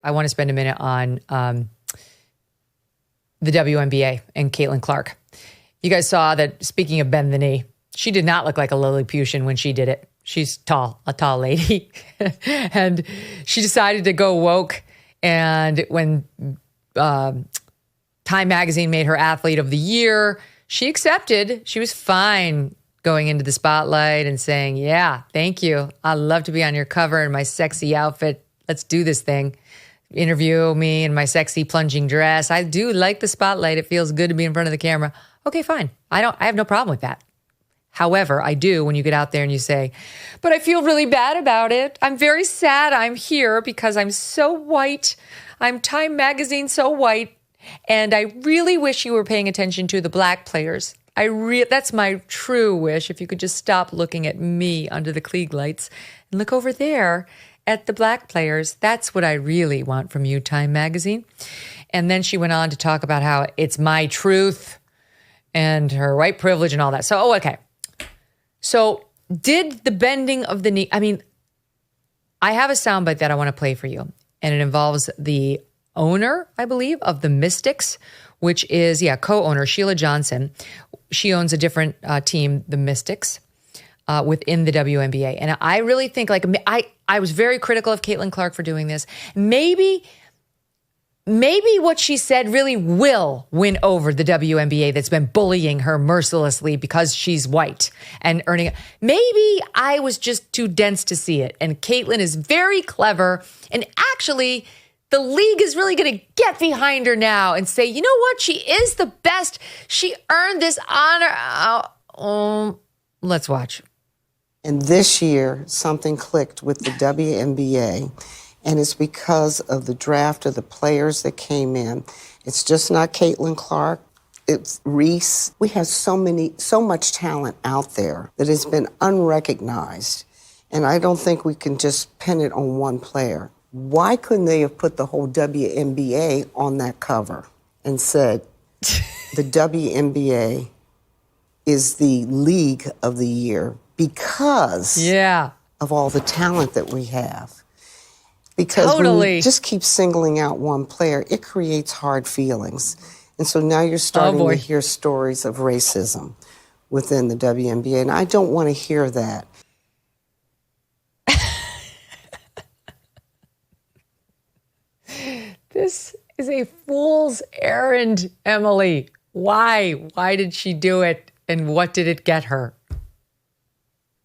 I want to spend a minute on the WNBA and Caitlin Clark. You guys saw that, speaking of bend the knee, she did not look like a Lilliputian when she did it. She's tall, a tall lady. And she decided to go woke. And when Time Magazine made her Athlete of the Year, she accepted. She was fine going into the spotlight and saying, yeah, thank you. I'd love to be on your cover in my sexy outfit. Let's do this thing. Interview me in my sexy plunging dress. I do like the spotlight. It feels good to be in front of the camera. Okay, fine. I have no problem with that. However, I do when you get out there and you say, but I feel really bad about it. I'm very sad I'm here because I'm so white. I'm Time Magazine so white. And I really wish you were paying attention to the black players. That's my true wish. If you could just stop looking at me under the Klieg lights and look over there at the black players. That's what I really want from you, Time Magazine. And then she went on to talk about how it's my truth and her white privilege and all that. So, okay. So did the bending of the knee, I have a soundbite that I want to play for you, and it involves the owner, I believe, of the Mystics, which is, co-owner Sheila Johnson. She owns a different team, the Mystics, within the WNBA. And I really think, I was very critical of Caitlin Clark for doing this. Maybe what she said really will win over the WNBA that's been bullying her mercilessly because she's white and earning it. Maybe I was just too dense to see it. And Caitlin is very clever. And actually, the league is really going to get behind her now and say, you know what? She is the best. She earned this honor. Let's watch. And this year, something clicked with the WNBA, and it's because of the draft of the players that came in. It's just not Caitlin Clark. It's Reese. We have so much talent out there that has been unrecognized, and I don't think we can just pin it on one player. Why couldn't they have put the whole WNBA on that cover and said, the WNBA is the league of the year because of all the talent that we have? Because when you just keep singling out one player, it creates hard feelings. And so now you're starting to hear stories of racism within the WNBA, and I don't want to hear that. This is a fool's errand, Emily. Why? Why did she do it? And what did it get her?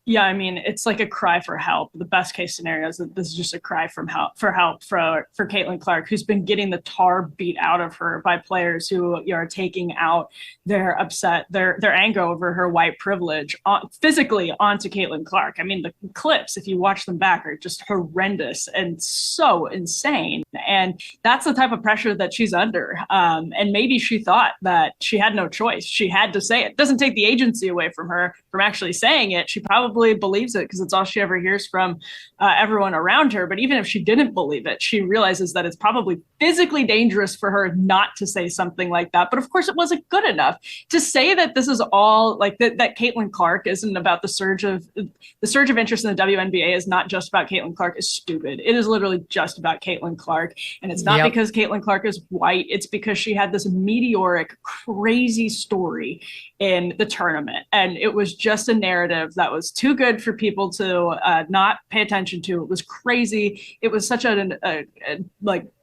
Yeah, it's like a cry for help. The best case scenario is that this is just a cry for help for Caitlin Clark, who's been getting the tar beat out of her by players who are taking out their upset, their anger over her white privilege physically onto Caitlin Clark. The clips, if you watch them back, are just horrendous and so insane. And that's the type of pressure that she's under. And maybe she thought that she had no choice. She had to say it. It doesn't take the agency away from her from actually saying it. She probably believes it because it's all she ever hears from everyone around her. But even if she didn't believe it, she realizes that it's probably physically dangerous for her not to say something like that. But of course, it wasn't good enough to say that this is all like that Caitlin Clark isn't about the surge of interest in the WNBA is not just about Caitlin Clark is stupid. It is literally just about Caitlin Clark. And it's not because Caitlin Clark is white. It's because she had this meteoric, crazy story in the tournament. And it was just a narrative that was too good for people to not pay attention to. It was crazy. It was such an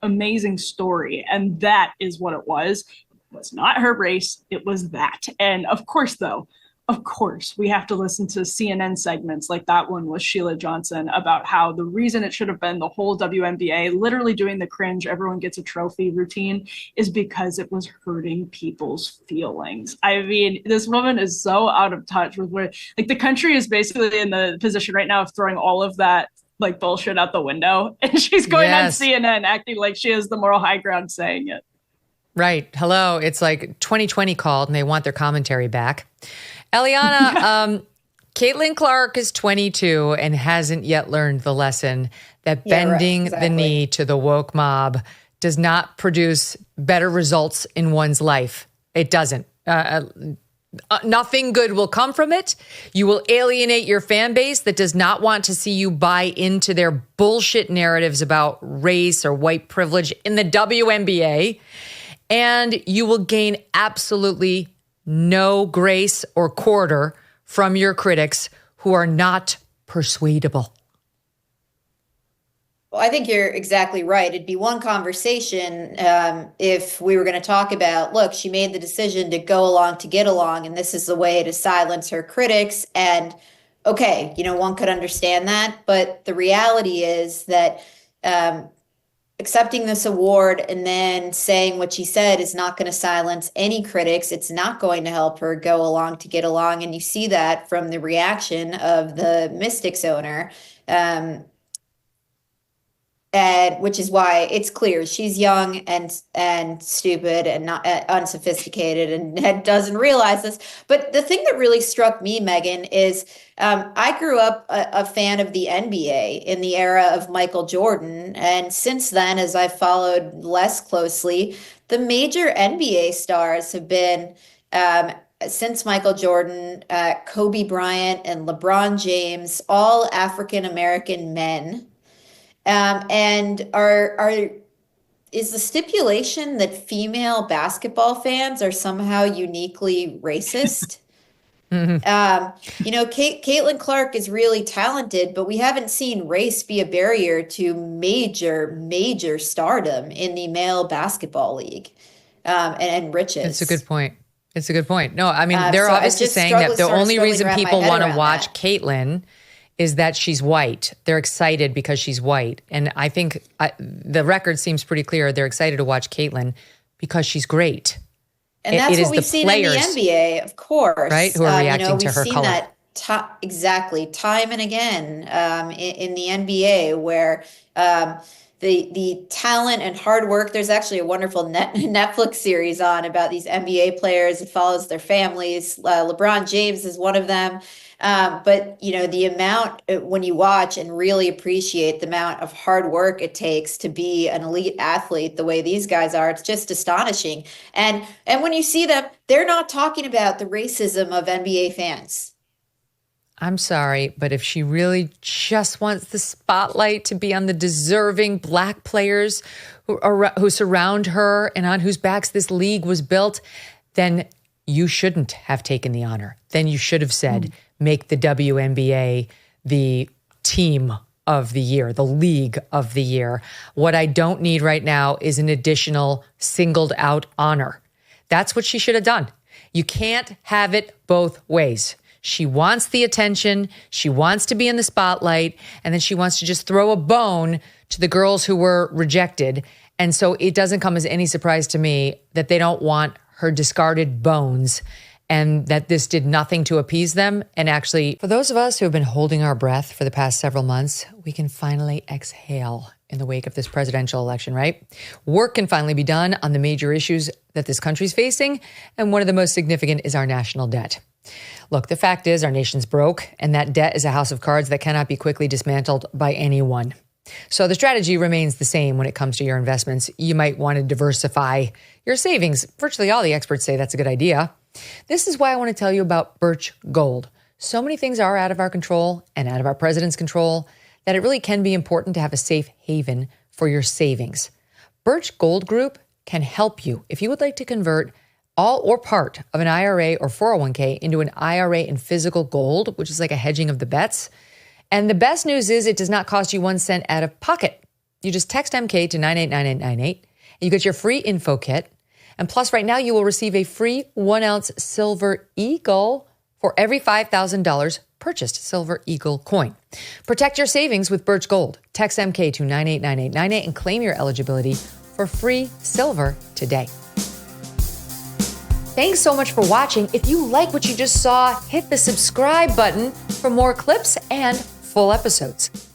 amazing story. And that is what it was. It was not her race. It was that. And of course, we have to listen to CNN segments like that one with Sheila Johnson about how the reason it should have been the whole WNBA literally doing the cringe, everyone gets a trophy routine is because it was hurting people's feelings. This woman is so out of touch with where the country is basically in the position right now of throwing all of that bullshit out the window. And she's going on CNN acting like she has the moral high ground saying it. Right. Hello. It's like 2020 called and they want their commentary back. Eliana, Caitlin Clark is 22 and hasn't yet learned the lesson that bending the knee to the woke mob does not produce better results in one's life. It doesn't. Nothing good will come from it. You will alienate your fan base that does not want to see you buy into their bullshit narratives about race or white privilege in the WNBA. And you will gain absolutely no grace or quarter from your critics who are not persuadable. Well, I think you're exactly right. It'd be one conversation if we were going to talk about, look, she made the decision to go along to get along, and this is the way to silence her critics. And okay, one could understand that. But the reality is that accepting this award and then saying what she said is not going to silence any critics. It's not going to help her go along to get along. And you see that from the reaction of the Mystics owner. Which is why it's clear she's young and stupid and not unsophisticated and doesn't realize this. But the thing that really struck me, Megyn, is I grew up a fan of the NBA in the era of Michael Jordan. And since then, as I've followed less closely, the major NBA stars have been, since Michael Jordan, Kobe Bryant and LeBron James, all African-American men. And is the stipulation that female basketball fans are somehow uniquely racist? Mm-hmm. Caitlin Clark is really talented, but we haven't seen race be a barrier to major stardom in the male basketball league, and riches. It's a good point. No, I mean, they're obviously saying that the only reason people want to watch Caitlin is that she's white. They're excited because she's white. And I think the record seems pretty clear. They're excited to watch Caitlin because she's great. And that's what we've seen in the NBA, of course. Right? Who are reacting to her color. We've seen that exactly, time and again in the NBA, where the talent and hard work, there's actually a wonderful Netflix series on about these NBA players. It follows their families. LeBron James is one of them. But, the amount when you watch and really appreciate the amount of hard work it takes to be an elite athlete the way these guys are, it's just astonishing. And when you see them, they're not talking about the racism of NBA fans. I'm sorry, but if she really just wants the spotlight to be on the deserving Black players who surround her and on whose backs this league was built, then you shouldn't have taken the honor. Then you should have said, make the WNBA the team of the year, the league of the year. What I don't need right now is an additional singled out honor. That's what she should have done. You can't have it both ways. She wants the attention, she wants to be in the spotlight, and then she wants to just throw a bone to the girls who were rejected. And so it doesn't come as any surprise to me that they don't want her discarded bones and that this did nothing to appease them. And actually, for those of us who have been holding our breath for the past several months, we can finally exhale in the wake of this presidential election, right? Work can finally be done on the major issues that this country's facing, and one of the most significant is our national debt. Look, the fact is our nation's broke, and that debt is a house of cards that cannot be quickly dismantled by anyone. So the strategy remains the same when it comes to your investments. You might want to diversify your savings. Virtually all the experts say that's a good idea. This is why I want to tell you about Birch Gold. So many things are out of our control and out of our president's control that it really can be important to have a safe haven for your savings. Birch Gold Group can help you if you would like to convert all or part of an IRA or 401k into an IRA in physical gold, which is like a hedging of the bets. And the best news is it does not cost you 1 cent out of pocket. You just text MK to 989898 and you get your free info kit. And plus right now you will receive a free 1 ounce Silver Eagle for every $5,000 purchased Silver Eagle coin. Protect your savings with Birch Gold. Text MK to 989898 and claim your eligibility for free silver today. Thanks so much for watching. If you like what you just saw, hit the subscribe button for more clips and full episodes.